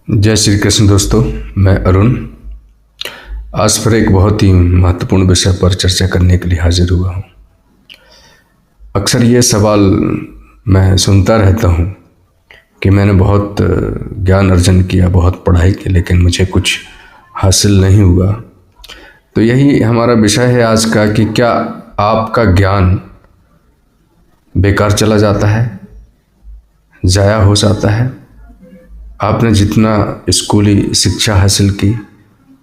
जय श्री कृष्ण दोस्तों, मैं अरुण आज फिर एक बहुत ही महत्वपूर्ण विषय पर चर्चा करने के लिए हाजिर हुआ हूँ। अक्सर ये सवाल मैं सुनता रहता हूँ कि मैंने बहुत ज्ञान अर्जन किया, बहुत पढ़ाई की, लेकिन मुझे कुछ हासिल नहीं हुआ। तो यही हमारा विषय है आज का कि क्या आपका ज्ञान बेकार चला जाता है, ज़ाया हो जाता है। आपने जितना स्कूली शिक्षा हासिल की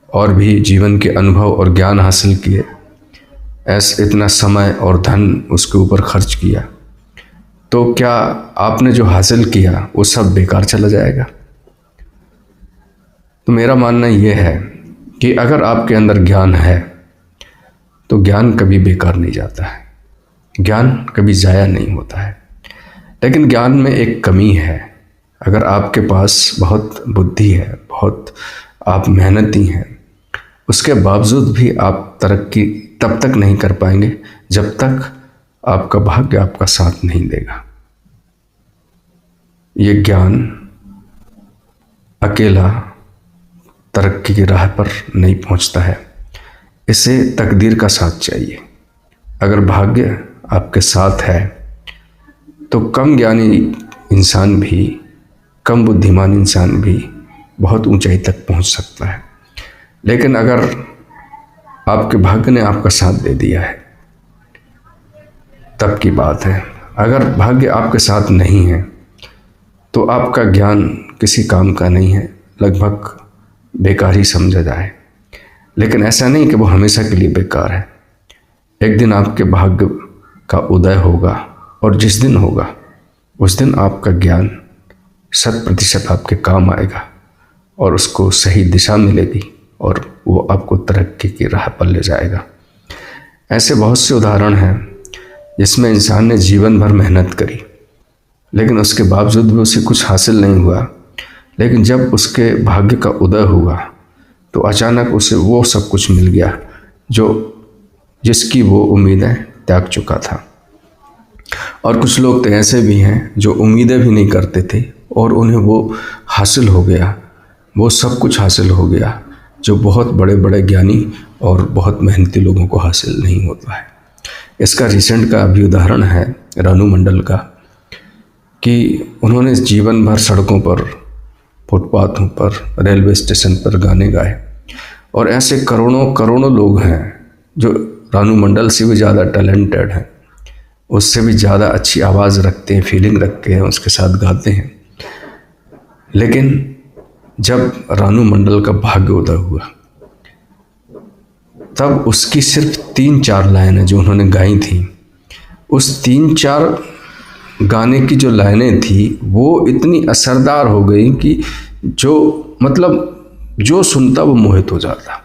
और भी जीवन के अनुभव और ज्ञान हासिल किए, इतना समय और धन उसके ऊपर खर्च किया, तो क्या आपने जो हासिल किया वो सब बेकार चला जाएगा? तो मेरा मानना ये है कि अगर आपके अंदर ज्ञान है तो ज्ञान कभी बेकार नहीं जाता है, ज्ञान कभी ज़ाया नहीं होता है। लेकिन ज्ञान में एक कमी है। अगर आपके पास बहुत बुद्धि है, बहुत आप मेहनती हैं, उसके बावजूद भी आप तरक्की तब तक नहीं कर पाएंगे जब तक आपका भाग्य आपका साथ नहीं देगा। ये ज्ञान अकेला तरक्की की राह पर नहीं पहुंचता है, इसे तकदीर का साथ चाहिए। अगर भाग्य आपके साथ है तो कम ज्ञानी इंसान भी, कम बुद्धिमान इंसान भी बहुत ऊंचाई तक पहुंच सकता है। लेकिन अगर आपके भाग्य ने आपका साथ दे दिया है तब की बात है। अगर भाग्य आपके साथ नहीं है तो आपका ज्ञान किसी काम का नहीं है, लगभग बेकार ही समझा जाए। लेकिन ऐसा नहीं कि वो हमेशा के लिए बेकार है। एक दिन आपके भाग्य का उदय होगा और जिस दिन होगा उस दिन आपका ज्ञान 100% आपके काम आएगा और उसको सही दिशा मिलेगी और वो आपको तरक्की की राह पर ले जाएगा। ऐसे बहुत से उदाहरण हैं जिसमें इंसान ने जीवन भर मेहनत करी, लेकिन उसके बावजूद भी उसे कुछ हासिल नहीं हुआ। लेकिन जब उसके भाग्य का उदय हुआ तो अचानक उसे वो सब कुछ मिल गया जो जिसकी वो उम्मीदें त्याग चुका था। और कुछ लोग तो ऐसे भी हैं जो उम्मीदें भी नहीं करते थे और उन्हें वो हासिल हो गया, वो सब कुछ हासिल हो गया जो बहुत बड़े बड़े ज्ञानी और बहुत मेहनती लोगों को हासिल नहीं होता है। इसका रिसेंट का अभी उदाहरण है रानू मंडल का, कि उन्होंने जीवन भर सड़कों पर, फुटपाथों पर, रेलवे स्टेशन पर गाने गाए और ऐसे करोड़ों करोड़ों लोग हैं जो रानू मंडल से भी ज़्यादा टैलेंटेड हैं, उससे भी ज़्यादा अच्छी आवाज़ रखते हैं, फीलिंग रखते हैं, उसके साथ गाते हैं। लेकिन जब रानू मंडल का भाग्य उदय हुआ तब उसकी सिर्फ 3-4 लाइनें जो उन्होंने गाई थी, उस 3-4 गाने की जो लाइनें थी वो इतनी असरदार हो गई कि जो सुनता वो मोहित हो जाता।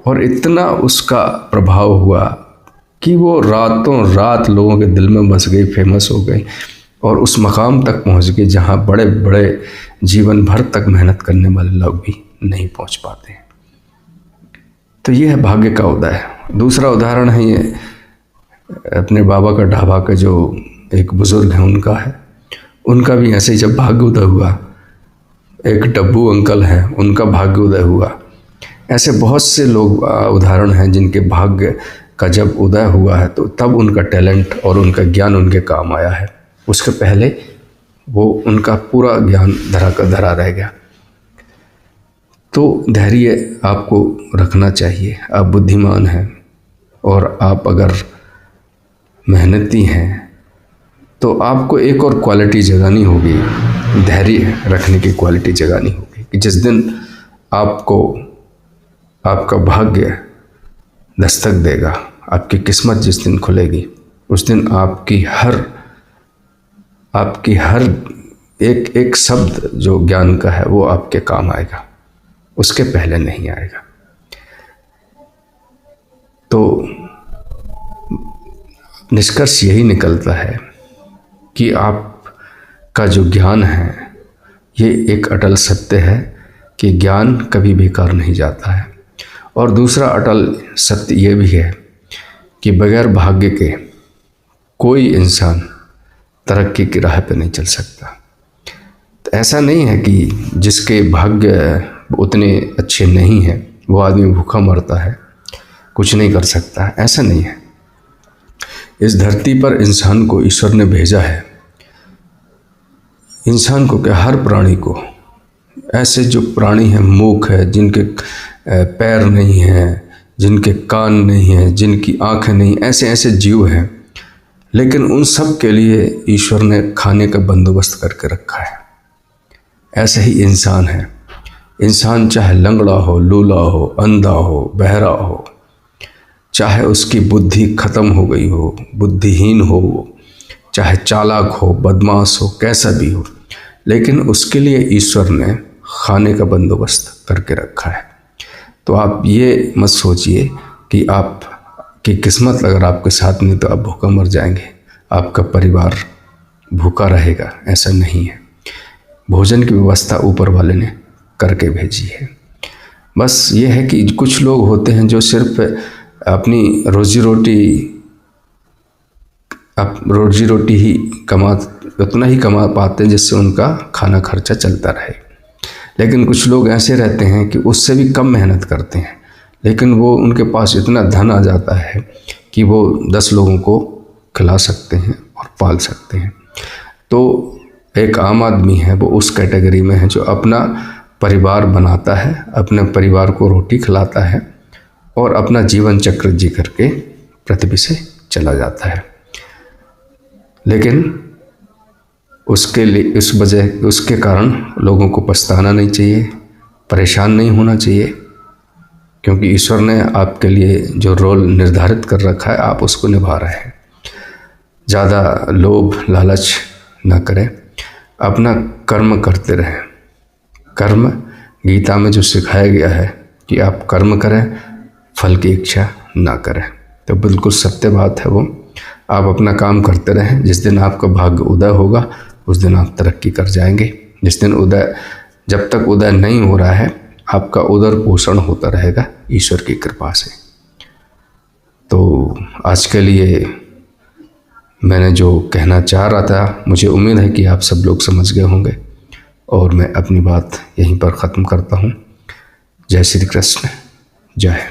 और इतना उसका प्रभाव हुआ कि वो रातों रात लोगों के दिल में बस गई, फेमस हो गई और उस मकाम तक पहुंच गई जहां बड़े बड़े जीवन भर तक मेहनत करने वाले लोग भी नहीं पहुंच पाते। तो ये है भाग्य का उदय। दूसरा उदाहरण है ये अपने बाबा का ढाबा का जो एक बुजुर्ग है उनका भी ऐसे ही जब भाग्य उदय हुआ। एक डब्बू अंकल हैं, उनका भाग्य उदय हुआ। ऐसे बहुत से लोग उदाहरण हैं जिनके भाग्य का जब उदय हुआ है तो तब उनका टैलेंट और उनका ज्ञान उनके काम आया है। उसके पहले वो उनका पूरा ज्ञान धरा का धरा रह गया। तो धैर्य आपको रखना चाहिए। आप बुद्धिमान हैं और आप अगर मेहनती हैं तो आपको एक और क्वालिटी जगानी होगी, धैर्य रखने की क्वालिटी जगानी होगी कि जिस दिन आपको आपका भाग्य दस्तक देगा, आपकी किस्मत जिस दिन खुलेगी, उस दिन आपकी हर एक एक शब्द जो ज्ञान का है वो आपके काम आएगा, उसके पहले नहीं आएगा। तो निष्कर्ष यही निकलता है कि आपका जो ज्ञान है ये एक अटल सत्य है कि ज्ञान कभी बेकार नहीं जाता है। और दूसरा अटल सत्य ये भी है कि बगैर भाग्य के कोई इंसान तरक्की की राह पे नहीं चल सकता। ऐसा नहीं है कि जिसके भाग्य उतने अच्छे नहीं हैं वो आदमी भूखा मरता है, कुछ नहीं कर सकता है, ऐसा नहीं है। इस धरती पर इंसान को ईश्वर ने भेजा है, इंसान को क्या, हर प्राणी को। ऐसे जो प्राणी हैं, मूक है, जिनके पैर नहीं हैं, जिनके कान नहीं हैं, जिनकी आंखें नहीं, ऐसे ऐसे जीव हैं, लेकिन उन सब के लिए ईश्वर ने खाने का बंदोबस्त करके रखा है। ऐसे ही इंसान है। इंसान चाहे लंगड़ा हो, लूला हो, अंधा हो, बहरा हो, चाहे उसकी बुद्धि खत्म हो गई हो, बुद्धिहीन हो, चाहे चालाक हो, बदमाश हो, कैसा भी हो, लेकिन उसके लिए ईश्वर ने खाने का बंदोबस्त करके रखा है। तो आप ये मत सोचिए कि आपकी किस्मत अगर आपके साथ नहीं तो आप भूखा मर जाएंगे, आपका परिवार भूखा रहेगा, ऐसा नहीं है। भोजन की व्यवस्था ऊपर वाले ने करके भेजी है। बस ये है कि कुछ लोग होते हैं जो सिर्फ अपनी रोजी रोटी ही उतना ही कमा पाते हैं जिससे उनका खाना खर्चा चलता रहे। लेकिन कुछ लोग ऐसे रहते हैं कि उससे भी कम मेहनत करते हैं, लेकिन वो उनके पास इतना धन आ जाता है कि वो 10 लोगों को खिला सकते हैं और पाल सकते हैं। तो एक आम आदमी है, वो उस कैटेगरी में है जो अपना परिवार बनाता है, अपने परिवार को रोटी खिलाता है और अपना जीवन चक्र जी करके पृथ्वी से चला जाता है। लेकिन उसके कारण लोगों को पछताना नहीं चाहिए, परेशान नहीं होना चाहिए, क्योंकि ईश्वर ने आपके लिए जो रोल निर्धारित कर रखा है आप उसको निभा रहे हैं। ज़्यादा लोभ लालच न करें, अपना कर्म करते रहें। कर्म गीता में जो सिखाया गया है कि आप कर्म करें, फल की इच्छा ना करें, तो बिल्कुल सत्य बात है वो। आप अपना काम करते रहें, जिस दिन आपका भाग्य उदय होगा उस दिन आप तरक्की कर जाएंगे। जब तक उदय नहीं हो रहा है आपका उदर पोषण होता रहेगा ईश्वर की कृपा से। तो आज के लिए मैंने जो कहना चाह रहा था, मुझे उम्मीद है कि आप सब लोग समझ गए होंगे, और मैं अपनी बात यहीं पर ख़त्म करता हूँ। जय श्री कृष्ण, जय।